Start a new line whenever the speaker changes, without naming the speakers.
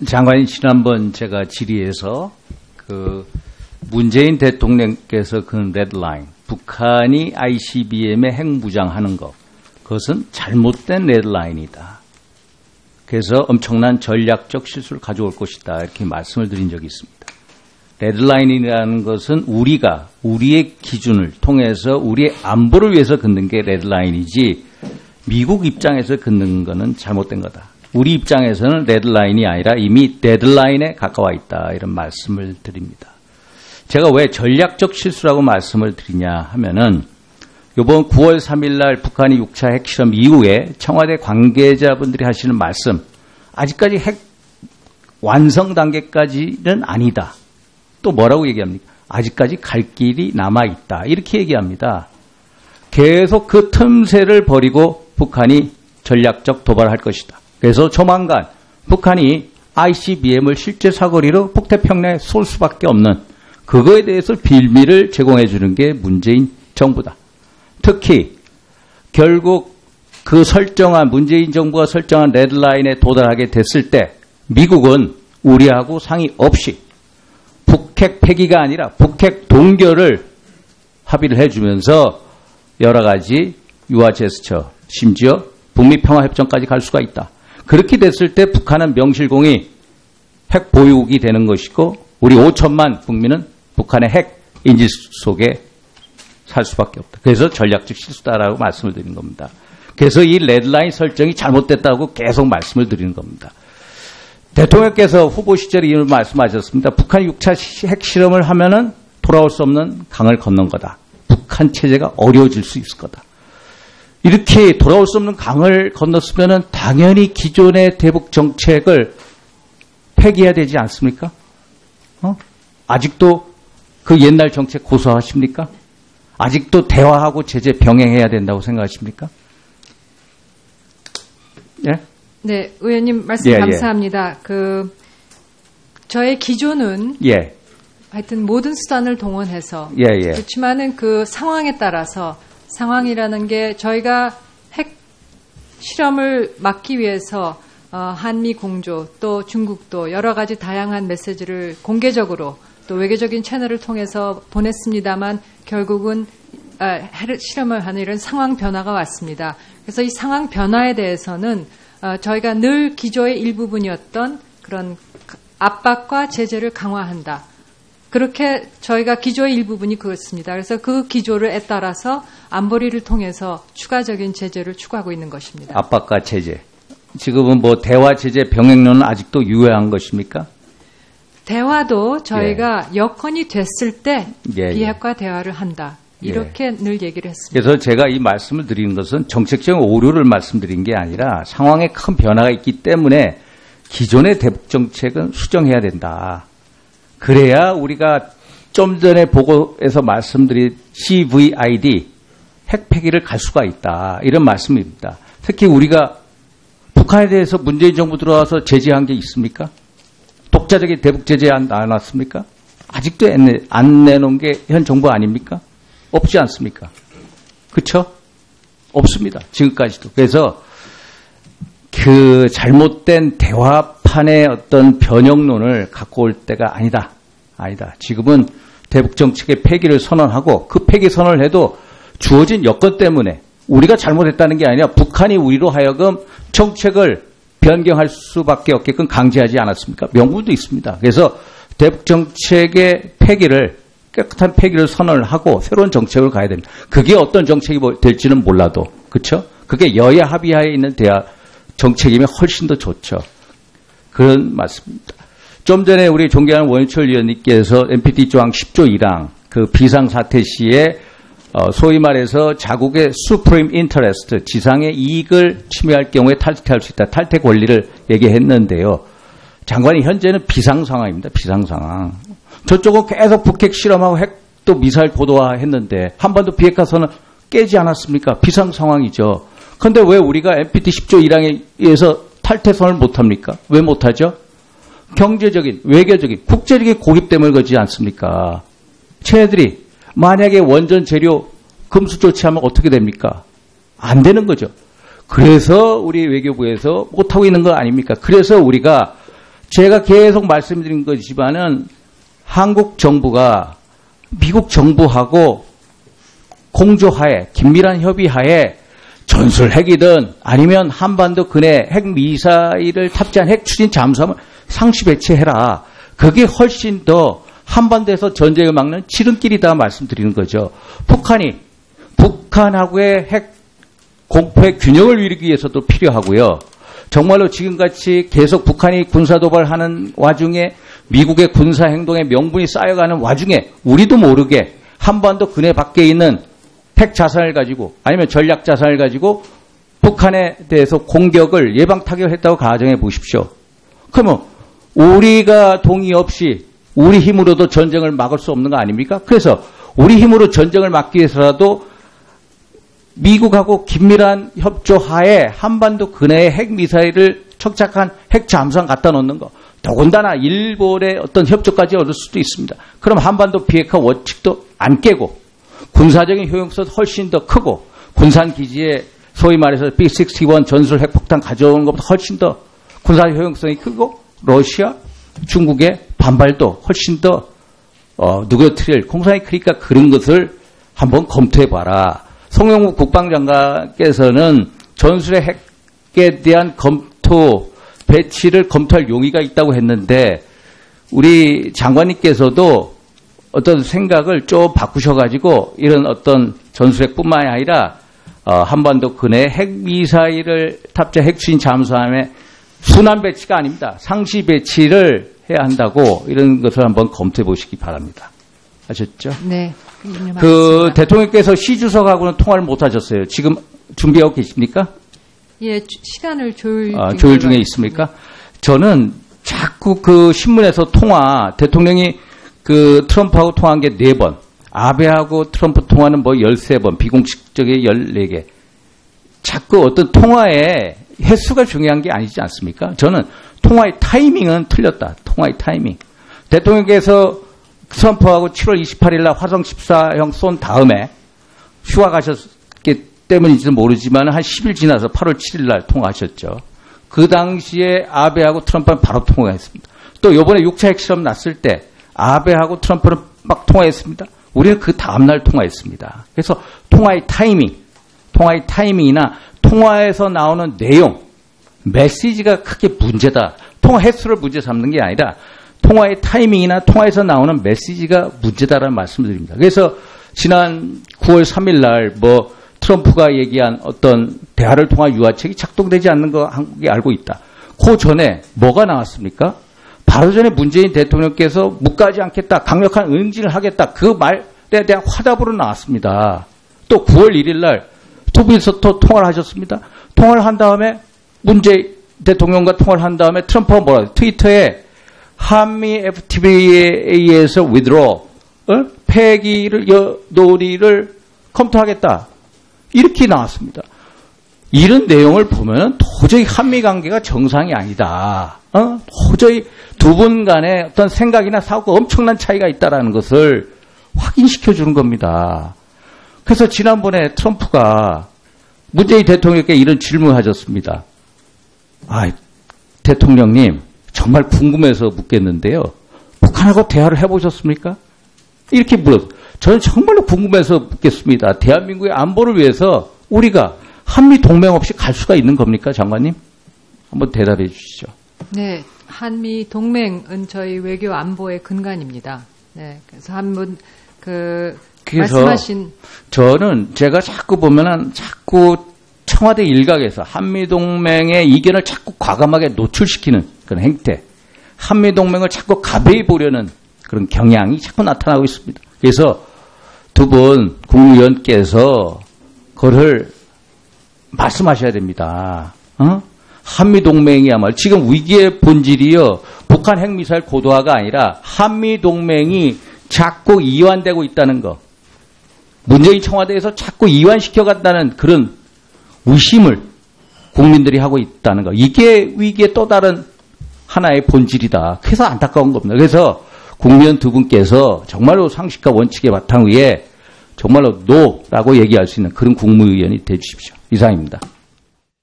장관님, 지난번 제가 질의에서 문재인 대통령께서 그 레드라인, 북한이 ICBM에 핵무장하는 것, 그것은 잘못된 레드라인이다. 그래서 엄청난 전략적 실수를 가져올 것이다. 이렇게 말씀을 드린 적이 있습니다. 레드라인이라는 것은 우리가 우리의 기준을 통해서 우리의 안보를 위해서 긋는 게 레드라인이지 미국 입장에서 긋는 것은 잘못된 거다. 우리 입장에서는 레드라인이 아니라 이미 데드라인에 가까워 있다. 이런 말씀을 드립니다. 제가 왜 전략적 실수라고 말씀을 드리냐 하면은 이번 9월 3일 날 북한이 6차 핵실험 이후에 청와대 관계자분들이 하시는 말씀, 아직까지 핵 완성 단계까지는 아니다. 또 뭐라고 얘기합니까? 아직까지 갈 길이 남아있다. 이렇게 얘기합니다. 계속 그 틈새를 버리고 북한이 전략적 도발을 할 것이다. 그래서 조만간 북한이 ICBM을 실제 사거리로 북태평양에 쏠 수밖에 없는, 그거에 대해서 빌미를 제공해 주는 게 문재인 정부다. 특히 결국 그 문재인 정부가 설정한 레드라인에 도달하게 됐을 때 미국은 우리하고 상의 없이 북핵 폐기가 아니라 북핵 동결을 합의를 해주면서 여러 가지 유화 제스처, 심지어 북미 평화협정까지 갈 수가 있다. 그렇게 됐을 때 북한은 명실공히 핵 보유국이 되는 것이고 우리 5천만 국민은 북한의 핵 인지 속에 살 수밖에 없다. 그래서 전략적 실수다라고 말씀을 드리는 겁니다. 그래서 이 레드라인 설정이 잘못됐다고 계속 말씀을 드리는 겁니다. 대통령께서 후보 시절에 이런 말씀하셨습니다. 북한이 6차 핵실험을 하면은 돌아올 수 없는 강을 건넌 거다. 북한 체제가 어려워질 수 있을 거다. 이렇게 돌아올 수 없는 강을 건넜으면은 당연히 기존의 대북 정책을 폐기해야 되지 않습니까? 아직도 그 옛날 정책 고수하십니까? 아직도 대화하고 제재 병행해야 된다고 생각하십니까? 예?
네, 의원님 말씀 감사합니다. 저의 기조는 하여튼 모든 수단을 동원해서 그렇지만은 그 상황에 따라서, 상황이라는 게 저희가 핵 실험을 막기 위해서 한미 공조, 또 중국도 여러 가지 다양한 메시지를 공개적으로 또 외교적인 채널을 통해서 보냈습니다만 결국은 핵 실험을 하는 이런 상황 변화가 왔습니다. 그래서 이 상황 변화에 대해서는 저희가 늘 기조의 일부분이었던 그런 압박과 제재를 강화한다. 그렇게 저희가 기조의 일부분이 그렇습니다. 그래서 그 기조를 따라서 안보리를 통해서 추가적인 제재를 추구하고 있는 것입니다.
압박과 제재. 지금은 뭐 대화 제재 병행론은 아직도 유효한 것입니까?
대화도 저희가 여건이 됐을 때 비핵화 대화를 한다. 이렇게 늘 얘기를 했습니다.
그래서 제가 이 말씀을 드리는 것은 정책적인 오류를 말씀드린 게 아니라 상황에 큰 변화가 있기 때문에 기존의 대북 정책은 수정해야 된다. 그래야 우리가 좀 전에 보고에서 말씀드린 CVID, 핵 폐기를 갈 수가 있다. 이런 말씀입니다. 특히 우리가 북한에 대해서 문재인 정부 들어와서 제재한 게 있습니까? 독자적인 대북 제재 안 나왔습니까? 아직도 안 내놓은 게 현 정부 아닙니까? 없지 않습니까? 그렇죠? 없습니다. 지금까지도. 그래서 그 잘못된 대화판의 어떤 변형론을 갖고 올 때가 아니다. 지금은 대북 정책의 폐기를 선언하고 그 폐기 선언을 해도 주어진 여건 때문에 우리가 잘못했다는 게 아니라 북한이 우리로 하여금 정책을 변경할 수밖에 없게끔 강제하지 않았습니까? 명분도 있습니다. 그래서 대북 정책의 깨끗한 폐기를 선언을 하고 새로운 정책을 가야 됩니다. 그게 어떤 정책이 될지는 몰라도, 그렇죠? 그게 여야 합의하에 있는 정책이면 훨씬 더 좋죠. 그런 말씀입니다. 좀 전에 우리 존경하는 원유철 의원님께서 NPT 조항 10조 1항 그 비상사태 시에 소위 말해서 자국의 supreme interest, 지상의 이익을 침해할 경우에 탈퇴할 수 있다. 탈퇴 권리를 얘기했는데요. 장관이 현재는 비상 상황입니다. 비상 상황. 저쪽은 계속 북핵 실험하고 핵도 미사일 고도화했는데 한반도 비핵화 선언 깨지 않았습니까? 비상 상황이죠. 그런데 왜 우리가 NPT 10조 1항에 의해서 탈퇴선을 못합니까? 왜 못하죠? 경제적인, 외교적인, 국제적인 고립 때문에 그러지 않습니까? 쟤네들이 만약에 원전 재료 금수 조치하면 어떻게 됩니까? 안 되는 거죠. 그래서 우리 외교부에서 못하고 있는 거 아닙니까? 그래서 우리가 제가 계속 말씀드린 거지만은 한국 정부가 미국 정부하고 공조하에 긴밀한 협의하에 전술 핵이든 아니면 한반도 근해 핵미사일을 탑재한 핵 추진 잠수함을 상시 배치해라. 그게 훨씬 더 한반도에서 전쟁을 막는 지름길이다 말씀드리는 거죠. 북한하고의 핵 공포의 균형을 이루기 위해서도 필요하고요. 정말로 지금같이 계속 북한이 군사도발하는 와중에 미국의 군사행동의 명분이 쌓여가는 와중에 우리도 모르게 한반도 근해 밖에 있는 핵 자산을 가지고 아니면 전략 자산을 가지고 북한에 대해서 공격을 예방 타격했다고 가정해 보십시오. 그러면 우리가 동의 없이 우리 힘으로도 전쟁을 막을 수 없는 거 아닙니까? 그래서 우리 힘으로 전쟁을 막기 위해서라도 미국하고 긴밀한 협조하에 한반도 근해에 핵미사일을 척착한 핵 잠수함 갖다 놓는 거. 더군다나 일본의 어떤 협조까지 얻을 수도 있습니다. 그럼 한반도 비핵화 원칙도 안 깨고 군사적인 효용성도 훨씬 더 크고 군산기지에 소위 말해서 B-61 전술 핵폭탄 가져오는 것보다 훨씬 더 군사 효용성이 크고 러시아, 중국의 반발도 훨씬 더 누구트릴 공산이 크니까 그런 것을 한번 검토해봐라. 송영무 국방장관께서는 전술의 핵에 대한 검토, 배치를 검토할 용의가 있다고 했는데 우리 장관님께서도 어떤 생각을 좀 바꾸셔가지고 이런 어떤 전술핵뿐만이 아니라 한반도 근해에 핵미사일을 탑재 핵추진 잠수함의 순환 배치가 아닙니다. 상시 배치를 해야 한다고 이런 것을 한번 검토해 보시기 바랍니다. 아셨죠?
네.
대통령께서 시 주석하고는 통화를 못 하셨어요. 지금 준비하고 계십니까?
예, 시간을 조율
중에 있습니까? 저는 자꾸 신문에서 대통령이 트럼프하고 통화한 게 4번, 아베하고 트럼프 통화는 13번, 비공식적인 14개. 자꾸 어떤 통화의 횟수가 중요한 게 아니지 않습니까? 저는 통화의 타이밍은 틀렸다. 통화의 타이밍. 대통령께서 트럼프하고 7월 28일 날 화성 14형 쏜 다음에 휴가 가셨기 때문인지는 모르지만 한 10일 지나서 8월 7일 날 통화하셨죠. 그 당시에 아베하고 트럼프는 바로 통화했습니다. 또 이번에 6차 핵실험 났을 때 아베하고 트럼프는 막 통화했습니다. 우리는 그 다음날 통화했습니다. 그래서 통화의 타이밍이나 통화에서 나오는 내용, 메시지가 크게 문제다. 통화 횟수를 문제 삼는 게 아니라 통화의 타이밍이나 통화에서 나오는 메시지가 문제다라는 말씀을 드립니다. 그래서 지난 9월 3일 날 트럼프가 얘기한 어떤 대화를 통한 유화책이 작동되지 않는 거 한국이 알고 있다. 그 전에 뭐가 나왔습니까? 바로 전에 문재인 대통령께서 묵가지 않겠다. 강력한 응징을 하겠다. 그 말에 대한 화답으로 나왔습니다. 또 9월 1일 날 두 분이서 또 통화를 하셨습니다. 통화를 한 다음에 문재인 대통령과 통화를 한 다음에 트럼프가 뭐라 트위터에 한미 FTA에서 withdraw, 폐기를 논의를 검토하겠다. 이렇게 나왔습니다. 이런 내용을 보면 도저히 한미 관계가 정상이 아니다. 도저히 두 분 간의 어떤 생각이나 사고가 엄청난 차이가 있다라는 것을 확인시켜 주는 겁니다. 그래서 지난번에 트럼프가 문재인 대통령께 이런 질문을 하셨습니다. 대통령님, 정말 궁금해서 묻겠는데요. 북한하고 대화를 해보셨습니까? 이렇게 물었어요. 저는 정말로 궁금해서 묻겠습니다. 대한민국의 안보를 위해서 우리가 한미 동맹 없이 갈 수가 있는 겁니까, 장관님? 한번 대답해 주시죠.
네, 한미 동맹은 저희 외교 안보의 근간입니다. 네, 그래서 한번
그래서
말씀하신
저는 제가 자꾸 보면은 자꾸 청와대 일각에서 한미 동맹의 이견을 자꾸 과감하게 노출시키는 그런 행태, 한미 동맹을 자꾸 가벼이 보려는 그런 경향이 자꾸 나타나고 있습니다. 그래서 두 분 국무위원께서 그걸 말씀하셔야 됩니다. 한미동맹이야말로 지금 위기의 본질이요. 북한 핵미사일 고도화가 아니라 한미동맹이 자꾸 이완되고 있다는 거. 문재인 청와대에서 자꾸 이완시켜간다는 그런 의심을 국민들이 하고 있다는 거. 이게 위기의 또 다른 하나의 본질이다. 그래서 안타까운 겁니다. 그래서 국무위원 두 분께서 정말로 상식과 원칙의 바탕 위에 정말로 노라고 얘기할 수 있는 그런 국무위원이 되주십시오. 이상입니다.